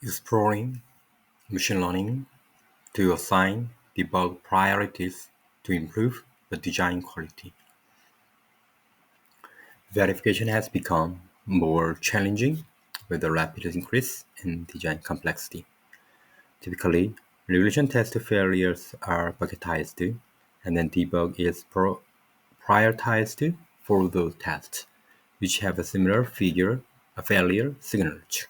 Exploring machine learning to assign debug priorities to improve the design quality. Verification has become more challenging with the rapid increase in design complexity. Typically, regression test failures are bucketized, and then debug is prioritized for those tests which have a similar failure signature.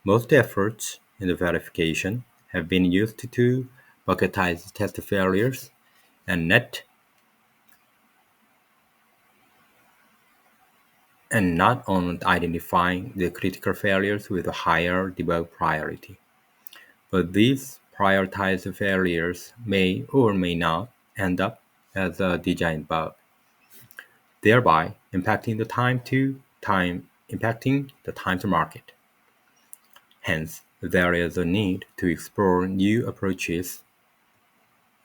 Most efforts in the verification have been used to bucketize test failures and not on identifying the critical failures with a higher debug priority. But these prioritized failures may or may not end up as a design bug, thereby impacting the time to market. Hence, there is a need to explore new approaches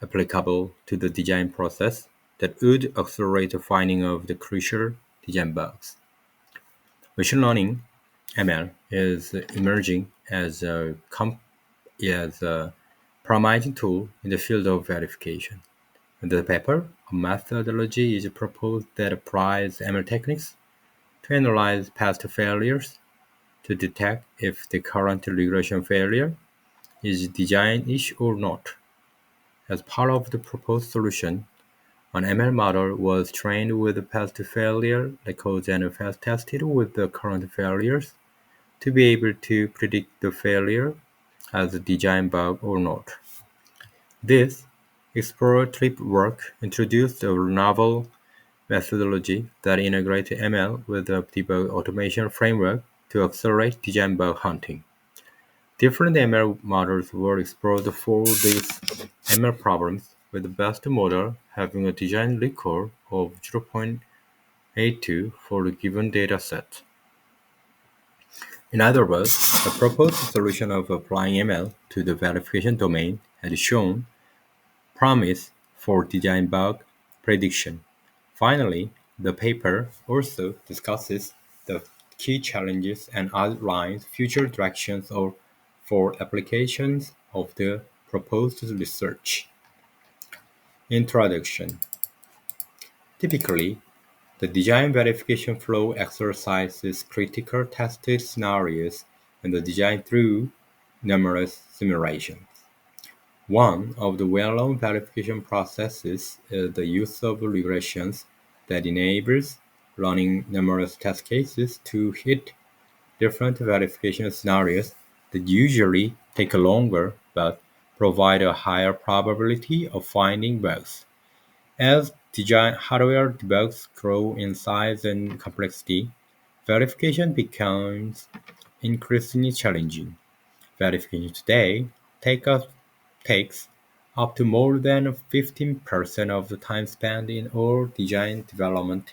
applicable to the design process that would accelerate the finding of the crucial design bugs. Machine learning (ML) is emerging as a promising tool in the field of verification. In the paper, a methodology is proposed that applies ML techniques to analyze past failures to detect if the current regression failure is design-ish or not. As part of the proposed solution, an ML model was trained with past failure records and fast-tested with the current failures to be able to predict the failure as a design bug or not. This exploratory work introduced a novel methodology that integrates ML with a debug automation framework to accelerate design bug hunting. Different ML models were explored for these ML problems, with the best model having a design record of 0.82 for a given data set. In other words, the proposed solution of applying ML to the verification domain had shown promise for design bug prediction. Finally, the paper also discusses the key challenges and outlines future directions for applications of the proposed research. Introduction. Typically, the design verification flow exercises critical tested scenarios and the design through numerous simulations. One of the well-known verification processes is the use of regressions that enables running numerous test cases to hit different verification scenarios that usually take longer but provide a higher probability of finding bugs. As design hardware debugs grow in size and complexity, verification becomes increasingly challenging. Verification today takes up to more than 15% of the time spent in all design development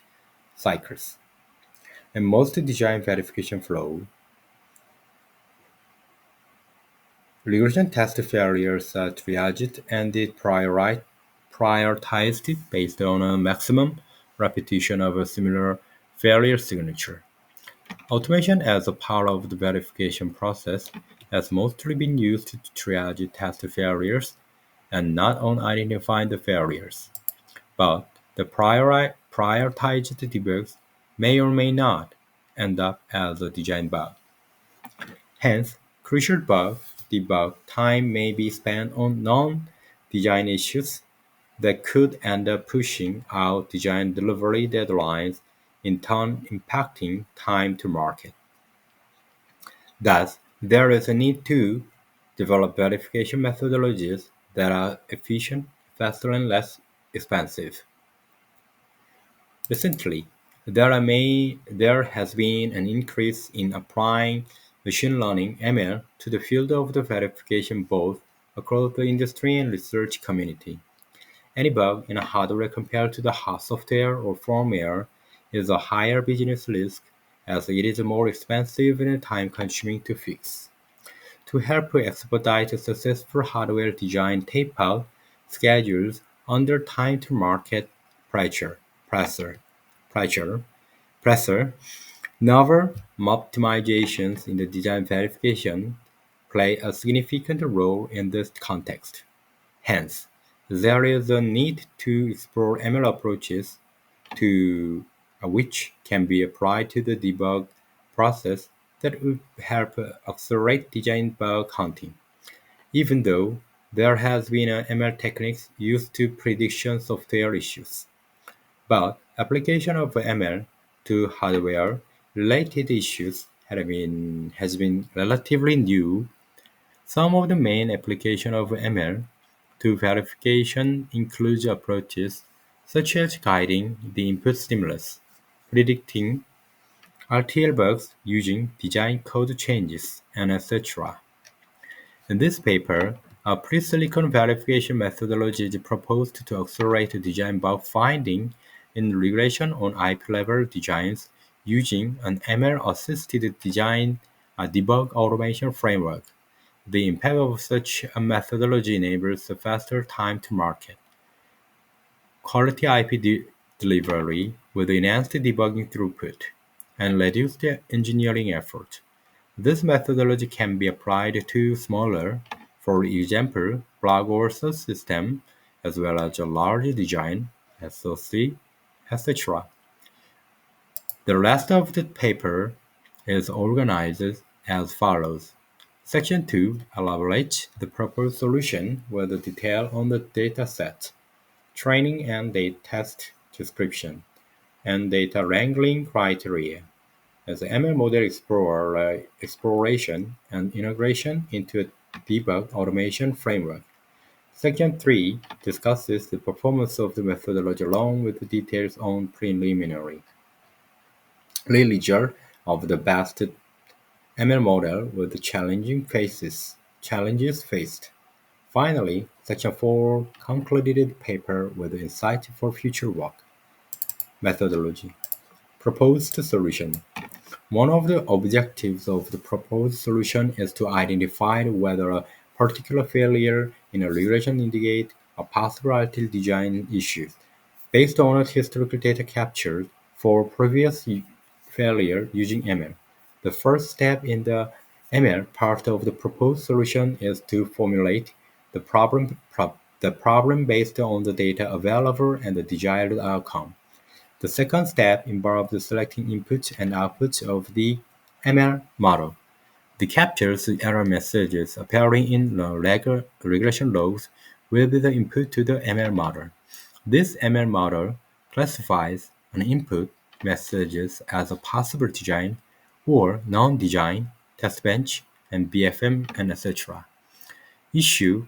cycles. In most design verification flow, regression test failures are triaged and prioritized based on a maximum repetition of a similar failure signature. Automation as a part of the verification process has mostly been used to triage test failures and not on identifying the failures. But the prioritized debugs may or may not end up as a design bug. Hence, crucial bug debug time may be spent on non-design issues that could end up pushing out design delivery deadlines, in turn impacting time to market. Thus, there is a need to develop verification methodologies that are efficient, faster, and less expensive. Recently, there has been an increase in applying machine learning (ML) to the field of the verification both across the industry and research community. Any bug in a hardware compared to the hard software or firmware is a higher business risk as it is more expensive and time-consuming to fix. To help expedite successful hardware design tape-out schedules under time-to-market pressure, pressure, pressure, Novel optimizations in the design verification play a significant role in this context. Hence, there is a need to explore ML approaches to which can be applied to the debug process that would help accelerate design bug hunting. Even though there has been ML techniques used to prediction software issues, but application of ML to hardware-related issues has been relatively new. Some of the main application of ML to verification includes approaches such as guiding the input stimulus, predicting RTL bugs using design code changes, and etc. In this paper, a pre-silicon verification methodology is proposed to accelerate design bug finding in regression on IP-level designs using an ML-assisted design debug automation framework. The impact of such a methodology enables a faster time to market, quality delivery with enhanced debugging throughput, and reduced engineering effort. This methodology can be applied to smaller, for example, block or system, as well as a large design, SoC, etc. The rest of the paper is organized as follows. Section 2 elaborates the proposed solution with detail on the dataset, training and data test description, and data wrangling criteria as ML model exploration and integration into a debug automation framework. Section 3 discusses the performance of the methodology along with details on preliminary release of the best ML model with the challenges faced. Finally, Section 4 concluded the paper with insight for future work. Methodology. Proposed solution. One of the objectives of the proposed solution is to identify whether a particular failure in a regression indicates a possible RTL design issue based on a historical data captured for previous failure using ML. The first step in the ML part of the proposed solution is to formulate the problem based on the data available and the desired outcome. The second step involves selecting inputs and outputs of the ML model. The captures the error messages appearing in the regression logs will be the input to the ML model. This ML model classifies an input messages as a possible design or non-design, test bench, and BFM, and etc. issue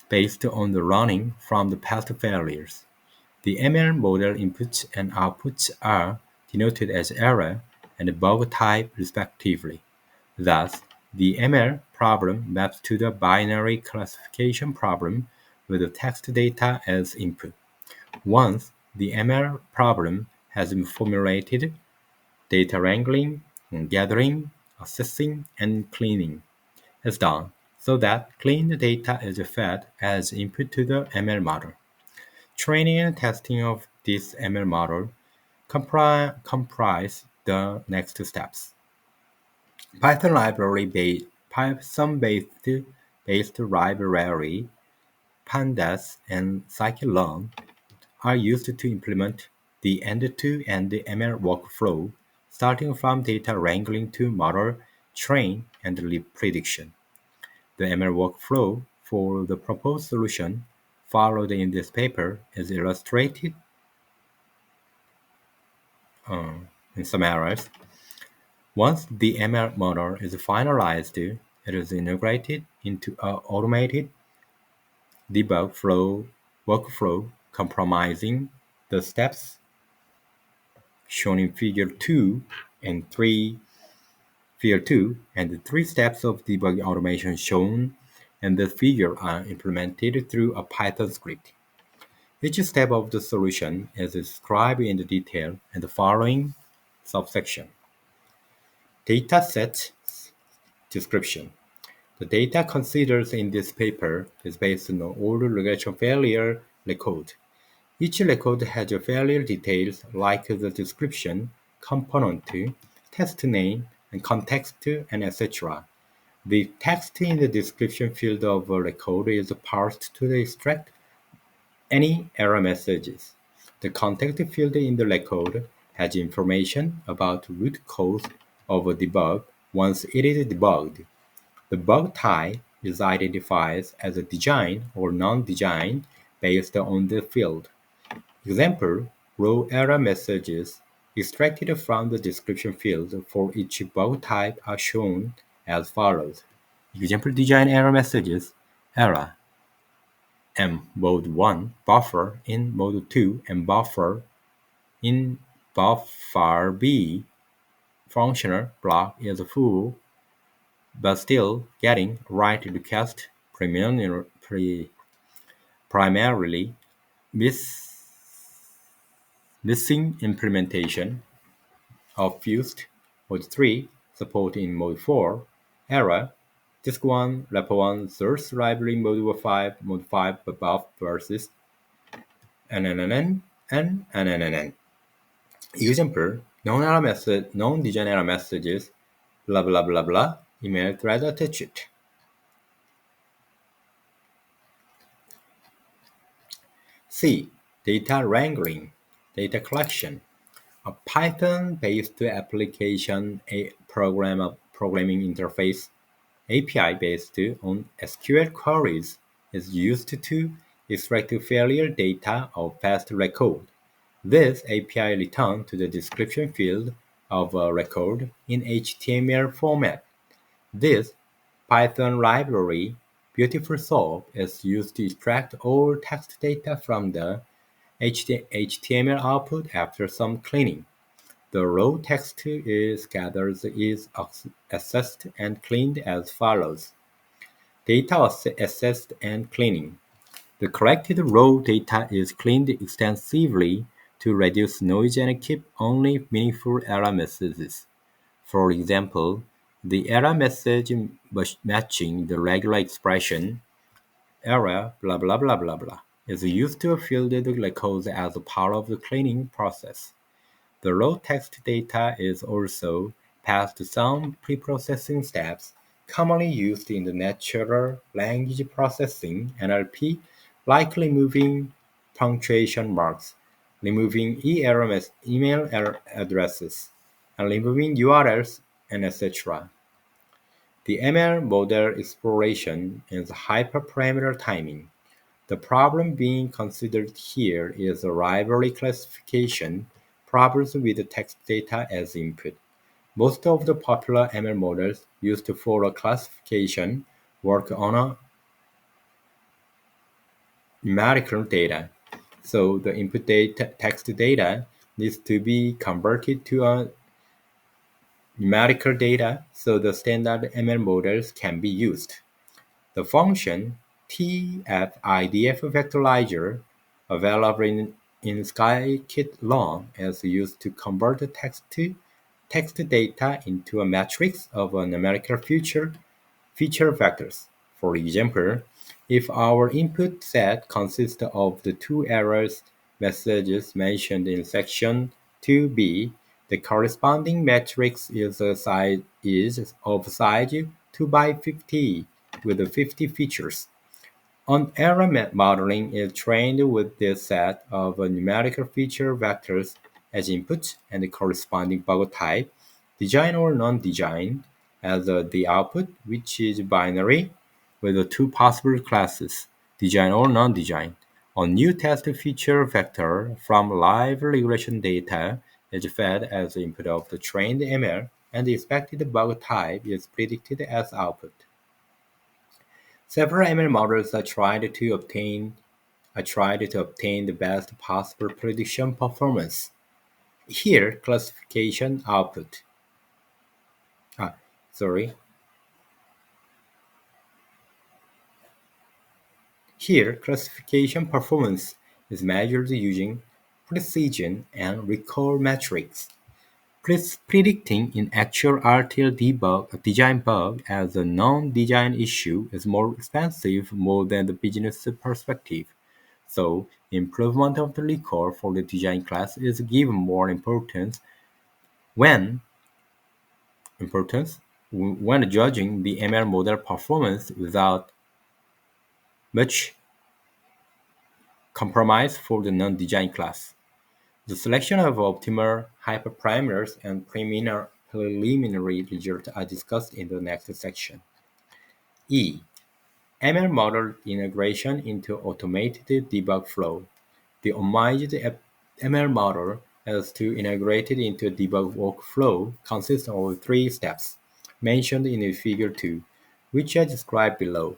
based on the learning from the past failures. The ML model inputs and outputs are denoted as error and bug type respectively. Thus, the ML problem maps to the binary classification problem with the text data as input. Once the ML problem has been formulated, data wrangling, gathering, assessing, and cleaning is done so that cleaned data is fed as input to the ML model. Training and testing of this ML model comprise the next steps. Python-based library, pandas, and scikit-learn are used to implement the end-to-end ML workflow, starting from data wrangling to model train and prediction. The ML workflow for the proposed solution followed in this paper is illustrated in some areas. Once the ML model is finalized, it is integrated into an automated debug workflow comprising the steps shown in Figure 2 and 3, Figure 2 and the 3 steps of debug automation shown in the figure are implemented through a Python script. Each step of the solution is described in detail in the following subsection. Dataset description. The data considered in this paper is based on all regression failure record. Each record has failure details like the description, component, test name, and context, and etc. The text in the description field of a record is parsed to extract any error messages. The context field in the record has information about root cause of a debug once it is debugged. The bug type is identified as a design or non-design based on the field. Example: raw error messages extracted from the description field for each bug type are shown as follows. Example design error messages: error M mode 1 buffer in mode 2 and buffer in buffer B. Functional block is full but still getting write request primarily miss, missing implementation of fused mode 3 support in mode 4 error disk 1 repo 1 source library mode 5 above versus NNN and NNN. Example: non-design error messages blah blah blah blah email thread attached. C. Data wrangling, data collection. A Python-based application programming interface API based on SQL queries is used to extract failure data of past record. This API returns to the description field of a record in HTML format. This Python library, Beautiful Soup, is used to extract all text data from the HTML output after some cleaning. The raw text is gathered is assessed and cleaned as follows. Data assessed and cleaning. The collected raw data is cleaned extensively to reduce noise and keep only meaningful error messages. For example, the error message matching the regular expression error blah blah blah blah blah is used to fill the records as a part of the cleaning process. The raw text data is also passed some pre-processing steps commonly used in the natural language processing (NLP), like removing punctuation marks, removing email addresses, and removing URLs, and etc. The ML model exploration is hyperparameter timing. The problem being considered here is a library classification problems with the text data as input. Most of the popular ML models used for a classification work on a numerical data. So the input text data needs to be converted to a numerical data so the standard ML models can be used. The function tf-idf vectorizer, available in scikit-learn, is used to convert the text data into a matrix of numerical feature vectors. For example, if our input set consists of the two errors messages mentioned in section 2b, the corresponding matrix is of size 2 by 50 with 50 features. An error modeling is trained with this set of numerical feature vectors as input and the corresponding bug type, design or non-design, as the output, which is binary with two possible classes, design or non-design. A new test feature vector from live regression data is fed as input of the trained ML, and the expected bug type is predicted as output. Several ML models are tried to obtain the best possible prediction performance. Here, classification output. Sorry. Here, classification performance is measured using precision and recall metrics. Predicting an actual RTL design bug as a non-design issue is more expensive more than the business perspective. So, improvement of the recall for the design class is given more importance when importance when judging the ML model performance without much compromise for the non-design class. The selection of optimal hyperparameters and preliminary results are discussed in the next section. E. ML model integration into automated debug flow. The optimized ML model as to integrated into a debug workflow consists of three steps mentioned in Figure 2, which are described below.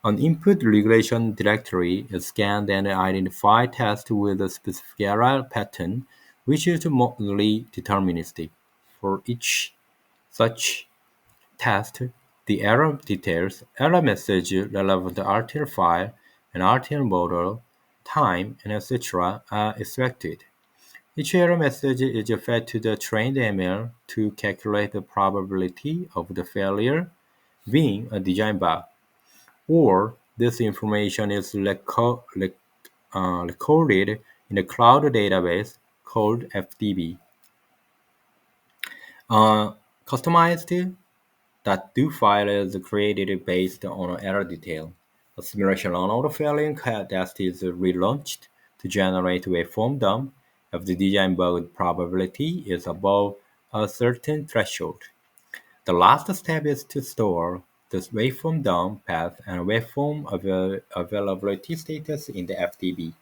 An input regulation directory is scanned and identifies tests with a specific error pattern, which is mostly deterministic. For each such test, the error details, error message, relevant RTL file, and RTL model, time, and etc. are extracted. Each error message is fed to the trained ML to calculate the probability of the failure being a design bug, or this information is recorded in a cloud database called FDB. Customized .do file is created based on error detail. A simulation run of the failing test is relaunched to generate waveform dump if the design bug probability is above a certain threshold. The last step is to store the waveform dump path and waveform availability status in the FDB.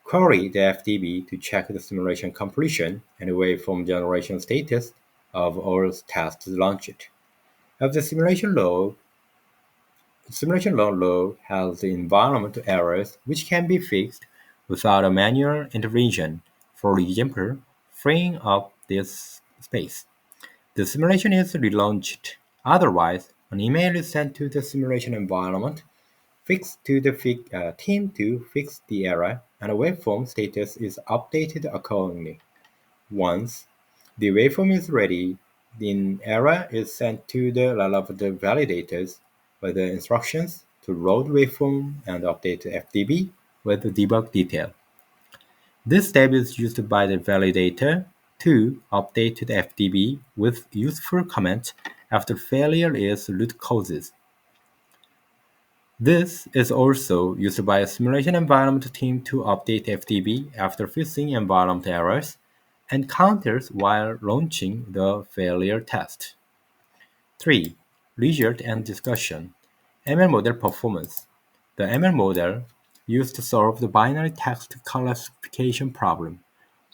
Query the FDB to check the simulation completion and waveform generation status of all tests launched. If the simulation log has environmental errors which can be fixed without a manual intervention, for example, freeing up this space. The simulation is relaunched. Otherwise, an email is sent to the simulation environment fixed to the team to fix the error, and a waveform status is updated accordingly. Once the waveform is ready, the error is sent to the relevant validators with the instructions to load waveform and update FDB with the debug detail. This step is used by the validator to update the FDB with useful comments after failure is root causes. This is also used by a simulation environment team to update FDB after fixing environment errors and counters while launching the failure test. 3. Result and discussion. ML model performance. The ML model used to solve the binary text classification problem,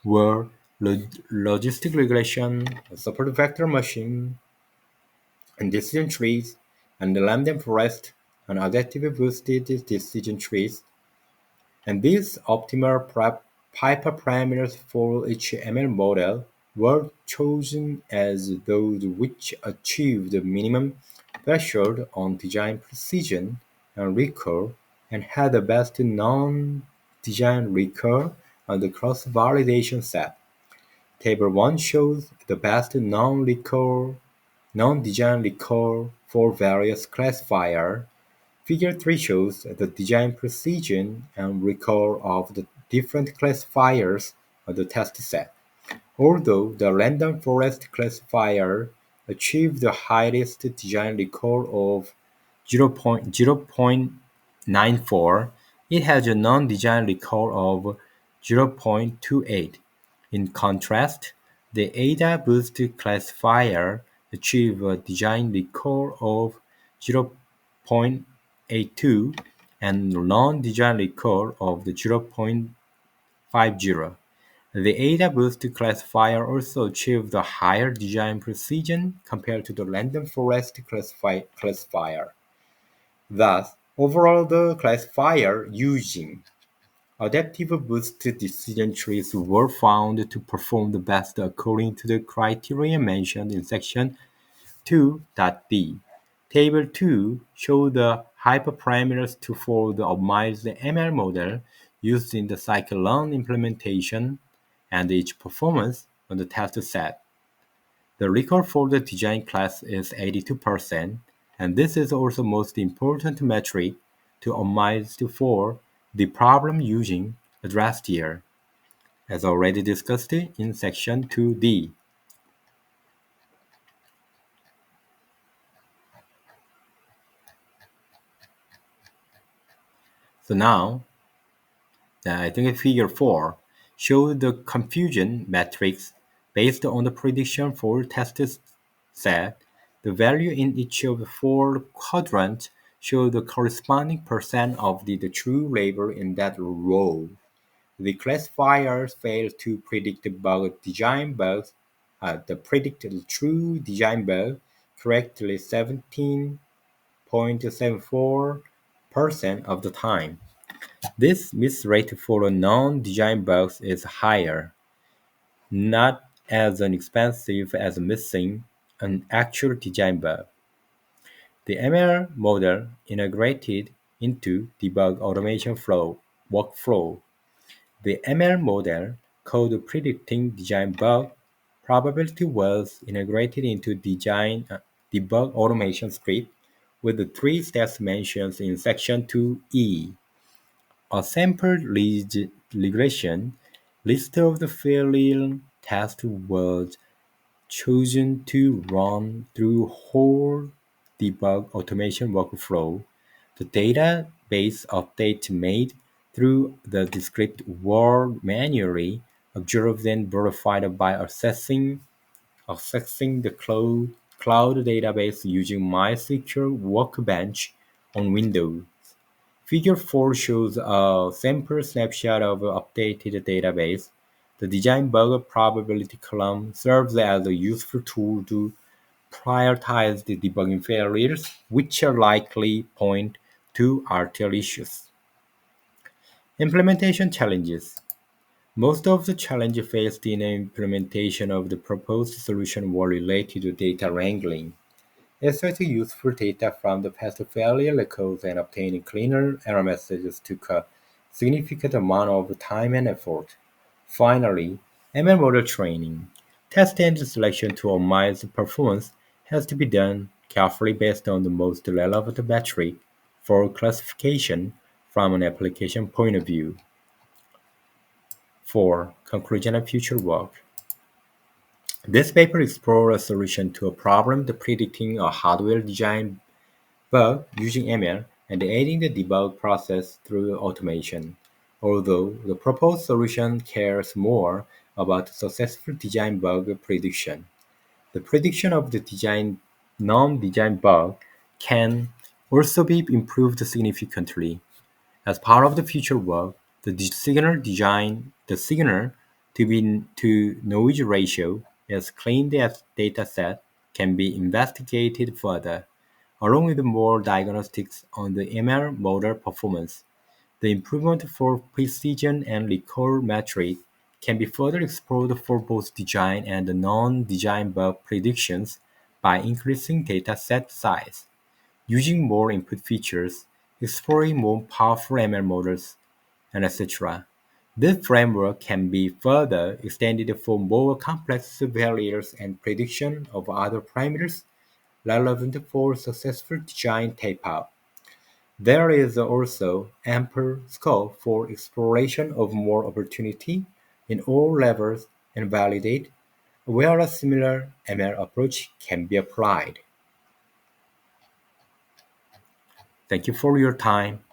where logistic regression, support vector machine, and decision trees, and the lambda forest and adaptive boosted decision trees, and these optimal hyperparameters for each ML model were chosen as those which achieved the minimum threshold on design precision and recall and had the best non-design recall on the cross-validation set. Table 1 shows the best non-design recall for various classifiers. Figure 3 shows the design precision and recall of the different classifiers of the test set. Although the random forest classifier achieved the highest design recall of 0.94, it has a non-design recall of 0.28. In contrast, the ADA boost classifier achieved a design recall of 0.82 and non-design recall of 0.50. The ADA boost classifier also achieved a higher design precision compared to the random forest classifier. Thus, overall the classifier using adaptive boost decision trees were found to perform the best according to the criteria mentioned in section 2.d. Table 2 shows the hyperparameters for the optimized ML model used in the scikit-learn implementation and its performance on the test set. The record for the design class is 82%, and this is also most important metric to optimize for the problem using addressed here, as already discussed in section 2d. So now, I think figure 4 shows the confusion matrix based on the prediction for tested set. The value in each of the four quadrants show the corresponding percent of the true label in that row. The classifiers fail to predict the bug design bugs, the predicted true design bug correctly 17.74% of the time. This miss rate for non-design bugs is higher, not as expensive as missing an actual design bug. The ML model integrated into debug automation flow workflow. The ML model code predicting design bug probability was integrated into design debug automation script with the three steps mentioned in section 2E. A sample regression list of the failure tests was chosen to run through whole debug automation workflow. The database updates made through the script were manually observed and verified by accessing the cloud database using MySQL Workbench on Windows. Figure 4 shows a sample snapshot of an updated database. The design bug probability column serves as a useful tool to prioritize the debugging failures, which are likely point to RTL issues. Implementation challenges. Most of the challenges faced in the implementation of the proposed solution were related to data wrangling. Extracting useful data from the past failure records and obtaining cleaner error messages took a significant amount of time and effort. Finally, ML model training. Test and selection to optimize performance has to be done carefully based on the most relevant metric for classification from an application point of view. 4. Conclusion and future work. This paper explores a solution to a problem the predicting a hardware design bug using ML and aiding the debug process through automation. Although the proposed solution cares more about successful design bug prediction, the prediction of the non-design bug can also be improved significantly. As part of the future work, the signal to noise ratio is clean data set can be investigated further, along with more diagnostics on the ML model performance. The improvement for precision and recall metric can be further explored for both design and non-design bug predictions by increasing dataset size, using more input features, exploring more powerful ML models, and etc. This framework can be further extended for more complex failures and prediction of other parameters relevant for successful design tape-out. There is also ample scope for exploration of more opportunity in all levels and validate where a similar ML approach can be applied. Thank you for your time.